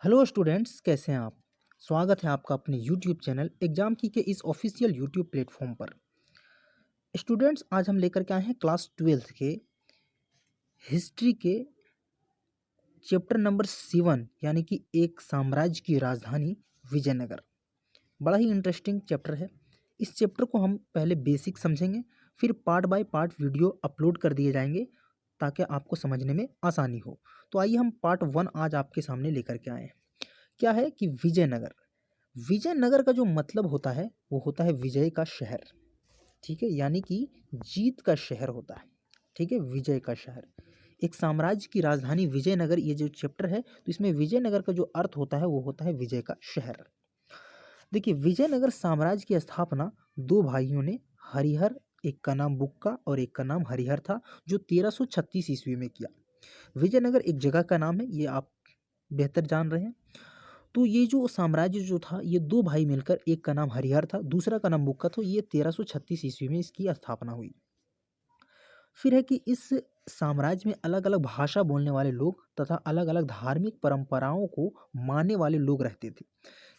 Hello students, कैसे हैं आप। स्वागत है आपका अपने यूट्यूब चैनल एग्जाम की के इस ऑफिशियल यूट्यूब प्लेटफॉर्म पर। स्टूडेंट्स, आज हम लेकर के आए हैं क्लास 12th के हिस्ट्री के चैप्टर नंबर 7 यानी कि एक साम्राज्य की राजधानी विजयनगर। बड़ा ही इंटरेस्टिंग चैप्टर है। इस चैप्टर को हम पहले बेसिक समझेंगे, फिर part by part video upload कर दिए जाएंगे ताकि आपको समझने में आसानी हो। तो आइए हम पार्ट 1 आज आपके सामने लेकर के आए हैं। क्या है कि विजयनगर। विजयनगर का जो मतलब होता है वो होता है विजय का शहर। ठीक है, यानी कि जीत का शहर होता है। ठीक है, विजय का शहर। एक साम्राज्य की राजधानी विजयनगर, ये जो चैप्टर है तो इसमें विजयनगर का जो अर्थ होता है वो होता है विजय का शहर। देखिए, विजयनगर साम्राज्य की स्थापना दो भाइयों ने, हरिहर, एक का नाम बुक्का और एक का नाम हरिहर था, जो 1336 ईस्वी में किया। विजयनगर एक जगह का नाम है, ये आप बेहतर जान रहे हैं। तो ये जो साम्राज्य जो था, ये दो भाई मिलकर, एक का नाम हरिहर था, दूसरा का नाम बुक्का था। ये 1336 ईस्वी में इसकी स्थापना हुई। फिर है कि इस साम्राज्य में अलग अलग भाषा बोलने वाले लोग तथा अलग अलग धार्मिक परंपराओं को मानने वाले लोग रहते थे।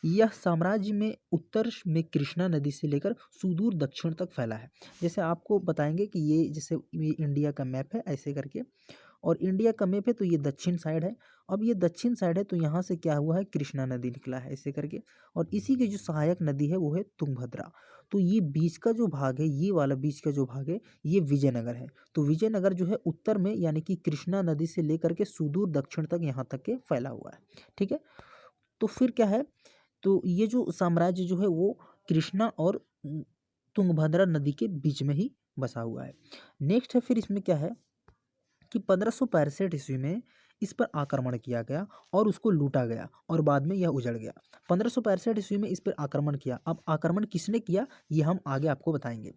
यह साम्राज्य में उत्तर में कृष्णा नदी से लेकर सुदूर दक्षिण तक फैला है। जैसे आपको बताएंगे कि ये जैसे ये इंडिया का मैप है ऐसे करके, और इंडिया का मैप है तो ये दक्षिण साइड है। अब ये दक्षिण साइड है तो यहाँ से क्या हुआ है, कृष्णा नदी निकला है ऐसे करके, और इसी की जो सहायक नदी है वो है तुंगभद्रा। तो ये बीच का जो भाग है, ये वाला बीच का जो भाग है, ये विजयनगर है। तो विजयनगर जो है उत्तर में यानी कि कृष्णा नदी से लेकर के सुदूर दक्षिण तक यहाँ तक के फैला हुआ है। ठीक है, तो फिर क्या है, तो ये जो साम्राज्य जो है वो कृष्णा और तुंगभद्रा नदी के बीच में ही बसा हुआ है। नेक्स्ट है, फिर इसमें क्या है कि 1565 ईस्वी में इस पर आक्रमण किया गया और उसको लूटा गया और बाद में यह उजड़ गया। 1565 ईस्वी में इस पर आक्रमण किया। अब आक्रमण किसने किया ये हम आगे आपको बताएंगे।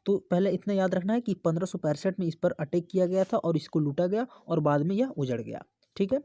तो पहले इतना याद रखना है कि 1565 में इस पर अटैक किया गया था और इसको लूटा गया और बाद में यह उजड़ गया। ठीक है,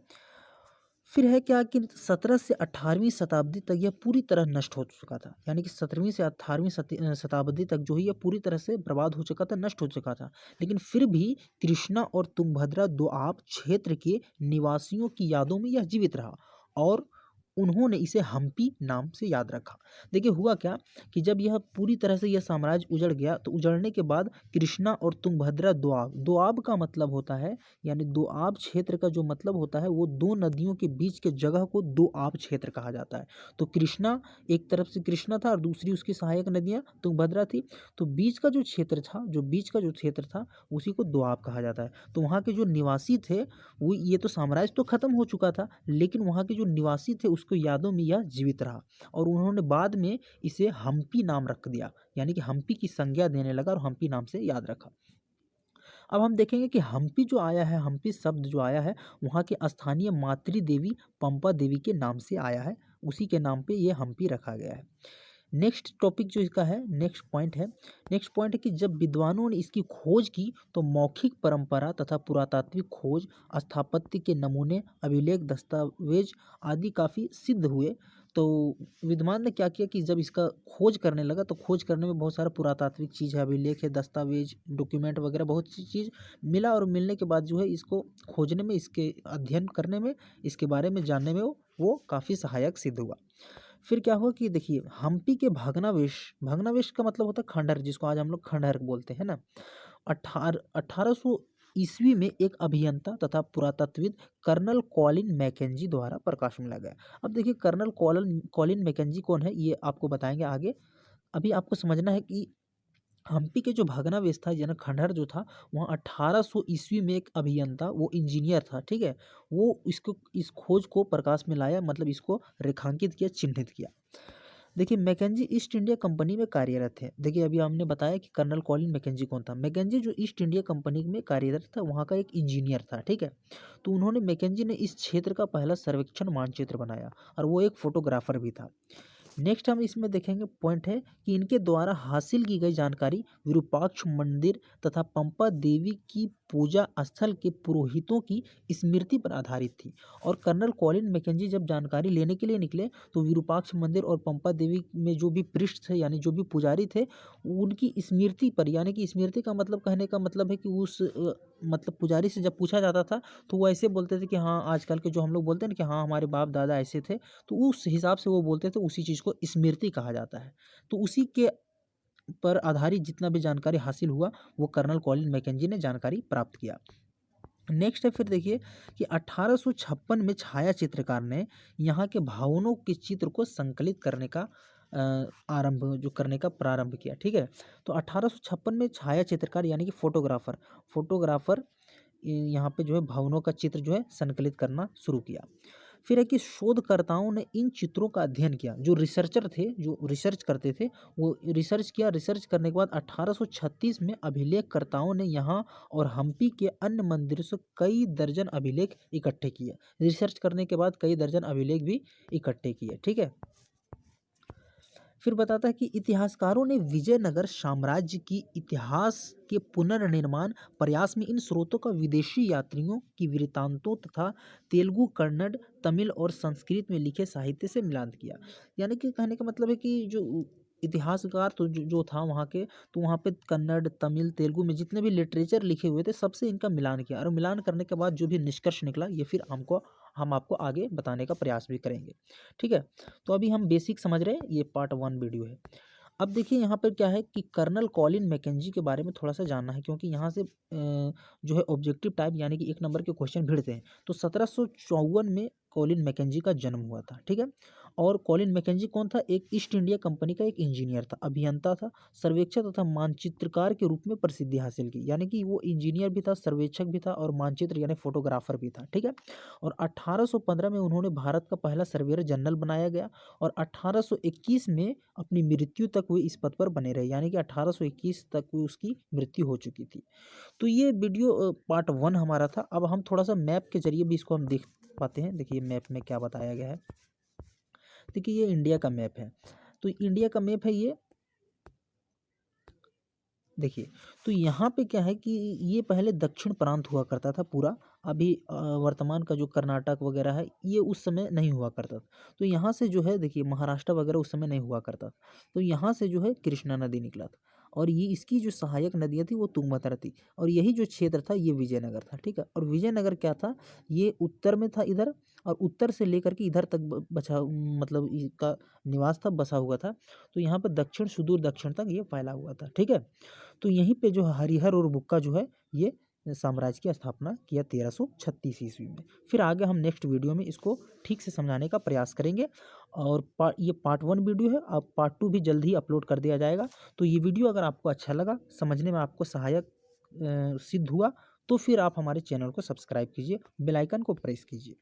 फिर है क्या कि 17 से 18वीं शताब्दी तक यह पूरी तरह नष्ट हो चुका था। यानी कि 17वीं से 18वीं शताब्दी तक जो है यह पूरी तरह से बर्बाद हो चुका था, नष्ट हो चुका था। लेकिन फिर भी कृष्णा और तुंगभद्रा दोआब क्षेत्र के निवासियों की यादों में यह जीवित रहा और उन्होंने इसे हम्पी नाम से याद रखा। देखिए, हुआ क्या कि जब यह पूरी तरह से यह साम्राज्य उजड़ गया तो उजड़ने के बाद कृष्णा और तुंगभद्रा दोआब, दोआब का मतलब होता है, यानी दोआब क्षेत्र का जो मतलब होता है वो दो नदियों के बीच के जगह को दोआब क्षेत्र कहा जाता है। तो कृष्णा, एक तरफ से कृष्णा था और दूसरी उसकी सहायक नदियां तुंगभद्रा थी। तो बीच का जो क्षेत्र था, जो बीच का जो क्षेत्र था उसी को दोआब कहा जाता है। तो वहाँ के जो निवासी थे वो, ये तो साम्राज्य तो खत्म हो चुका था लेकिन वहाँ के जो निवासी थे उसको यादों में यह जीवित रहा और उन्होंने बाद में इसे हम्पी नाम रख दिया, यानी कि हम्पी की संज्ञा देने लगा और हम्पी नाम से याद रखा। अब हम देखेंगे कि हम्पी जो आया है, हम्पी शब्द जो आया है, वहाँ के स्थानीय मातृ देवी पंपा देवी के नाम से आया है। उसी के नाम पे ये हम्पी रखा गया है। नेक्स्ट टॉपिक जो इसका है, नेक्स्ट पॉइंट है कि जब विद्वानों ने इसकी खोज की तो मौखिक परंपरा तथा पुरातात्विक खोज, स्थापत्य के नमूने, अभिलेख, दस्तावेज आदि काफ़ी सिद्ध हुए। तो विद्वान ने क्या किया कि जब इसका खोज करने लगा तो खोज करने में बहुत सारा पुरातात्विक चीज़ है, अभिलेख है, दस्तावेज, डॉक्यूमेंट वगैरह बहुत सी चीज़ मिला और मिलने के बाद जो है इसको खोजने में, इसके अध्ययन करने में, इसके बारे में जानने में वो काफ़ी सहायक सिद्ध हुआ। फिर क्या हुआ कि देखिए, हम्पी के भग्नावशेष, भग्नावशेष का मतलब होता है खंडहर, जिसको आज हम लोग खंडहर बोलते हैं ना। 1800 ईस्वी में एक अभियंता तथा पुरातत्वविद कर्नल कॉलिन मैकेंजी द्वारा प्रकाश में लाया गया। अब देखिए, कर्नल कॉलिन मैकेंजी कौन है ये आपको बताएंगे आगे। अभी आपको समझना है कि हम्पी के जो भग्नावशेष था यानी खंडहर जो था, वहाँ 1800 ईस्वी में एक अभियंता, वो इंजीनियर था, ठीक है, वो इसको, इस खोज को प्रकाश में लाया, मतलब इसको रेखांकित किया, चिन्हित किया। देखिए, मैकेंजी ईस्ट इंडिया कंपनी में कार्यरत थे। देखिए, अभी हमने बताया कि कर्नल कॉलिन मैकेंजी कौन था। मैकेंजी जो ईस्ट इंडिया कंपनी में कार्यरत था, वहाँ का एक इंजीनियर था, ठीक है। तो उन्होंने, मैकेंजी ने इस क्षेत्र का पहला सर्वेक्षण मानचित्र बनाया और वो एक फोटोग्राफर भी था। नेक्स्ट हम इसमें देखेंगे पॉइंट है कि इनके द्वारा हासिल की गई जानकारी विरूपाक्ष मंदिर तथा पंपा देवी की पूजा स्थल के पुरोहितों की स्मृति पर आधारित थी। और कर्नल कॉलिन मैकेंजी जब जानकारी लेने के लिए निकले तो विरूपाक्ष मंदिर और पंपा देवी में जो भी पृष्ठ थे यानी जो भी पुजारी थे उनकी स्मृति पर, यानी कि स्मृति का मतलब कहने का मतलब है कि उस मतलब पुजारी से जब पूछा जाता था तो वो ऐसे बोलते थे कि हाँ आजकल के जो हम लोग बोलते हैं ना कि हाँ हमारे बाप दादा ऐसे थे, तो उस हिसाब से वो बोलते थे, उसी चीज़ को स्मृति कहा जाता है। तो उसी के पर आधारित जितना भी जानकारी हासिल हुआ वो कर्नल कॉलिन मैकेंजी ने जानकारी प्राप्त किया। नेक्स्ट है फिर देखिए कि 1856 में छाया चित्रकार ने यहाँ के भवनों के चित्र को संकलित करने का प्रारंभ किया। ठीक है, तो 1856 में छाया चित्रकार यानी कि फोटोग्राफर यहाँ पे जो है भवनों का चित्र जो है संकलित करना शुरू किया। फिर है कि शोधकर्ताओं ने इन चित्रों का अध्ययन किया, जो रिसर्चर थे जो रिसर्च करते थे वो रिसर्च किया। रिसर्च करने के बाद 1836 में अभिलेखकर्ताओं ने यहाँ और हम्पी के अन्य मंदिरों से कई दर्जन अभिलेख इकट्ठे किए। रिसर्च करने के बाद कई दर्जन अभिलेख भी इकट्ठे किए। ठीक है, फिर बताता है कि इतिहासकारों ने विजयनगर साम्राज्य की इतिहास के पुनर्निर्माण प्रयास में इन स्रोतों का विदेशी यात्रियों की वृत्तांतों तथा तेलुगु, कन्नड़, तमिल और संस्कृत में लिखे साहित्य से मिलान किया। यानी कि कहने का मतलब है कि जो इतिहासकार तो जो था वहाँ के, तो वहाँ पे कन्नड़, तमिल, तेलुगु में जितने भी लिटरेचर लिखे हुए थे सबसे इनका मिलान किया, और मिलान करने के बाद जो भी निष्कर्ष निकला ये फिर हम आपको आगे बताने का प्रयास भी करेंगे। ठीक है, तो अभी हम बेसिक समझ रहे हैं, ये पार्ट 1 वीडियो है। अब देखिए यहाँ पर क्या है कि कर्नल कॉलिन मैकेंजी के बारे में थोड़ा सा जानना है, क्योंकि यहाँ से जो है ऑब्जेक्टिव टाइप यानी कि 1 नंबर के क्वेश्चन भिड़ते हैं। तो 1754 में कॉलिन मैकेंजी का जन्म हुआ था। ठीक है, और कॉलिन मैकेंजी कौन था? एक ईस्ट इंडिया कंपनी का एक इंजीनियर था, अभियंता था, सर्वेक्षक तथा मानचित्रकार के रूप में प्रसिद्धि हासिल की। यानी कि वो इंजीनियर भी था, सर्वेक्षक भी था और मानचित्र यानी फोटोग्राफर भी था। ठीक है, और 1815 में उन्होंने भारत का पहला सर्वेयर जनरल बनाया गया, और 1821 में अपनी मृत्यु तक वो इस पद पर बने रहे, यानी कि 1821 तक वो उसकी मृत्यु हो चुकी थी। तो ये वीडियो पार्ट 1 हमारा था। अब हम थोड़ा सा मैप के जरिए भी इसको हम देख पाते हैं। देखिए मैप में क्या बताया गया है। देखिए ये इंडिया का मैप है, तो इंडिया का मैप है ये। देखिए तो यहाँ पे क्या है कि ये पहले दक्षिण प्रांत हुआ करता था पूरा। अभी वर्तमान का जो कर्नाटक वगैरह है ये उस समय नहीं हुआ करता था। तो यहाँ से जो है देखिए महाराष्ट्र वगैरह उस समय नहीं हुआ करता था। तो यहाँ से जो है कृष्णा नदी निकला था, और ये इसकी जो सहायक नदियाँ थी वो तुंगभद्रा थी, और यही जो क्षेत्र था ये विजयनगर था। ठीक है, और विजयनगर क्या था, ये उत्तर में था इधर, और उत्तर से लेकर के इधर तक बचा मतलब इसका निवास था, बसा हुआ था। तो यहाँ पर दक्षिण सुदूर दक्षिण तक ये फैला हुआ था। ठीक है, तो यहीं पे जो हरिहर और बुक्का जो है ये साम्राज्य की स्थापना किया 1336 ईस्वी में। फिर आगे हम नेक्स्ट वीडियो में इसको ठीक से समझाने का प्रयास करेंगे। और ये पार्ट 1 वीडियो है, अब पार्ट 2 भी जल्द ही अपलोड कर दिया जाएगा। तो ये वीडियो अगर आपको अच्छा लगा, समझने में आपको सहायक सिद्ध हुआ, तो फिर आप हमारे चैनल को सब्सक्राइब कीजिए, बेल आइकन को प्रेस कीजिए।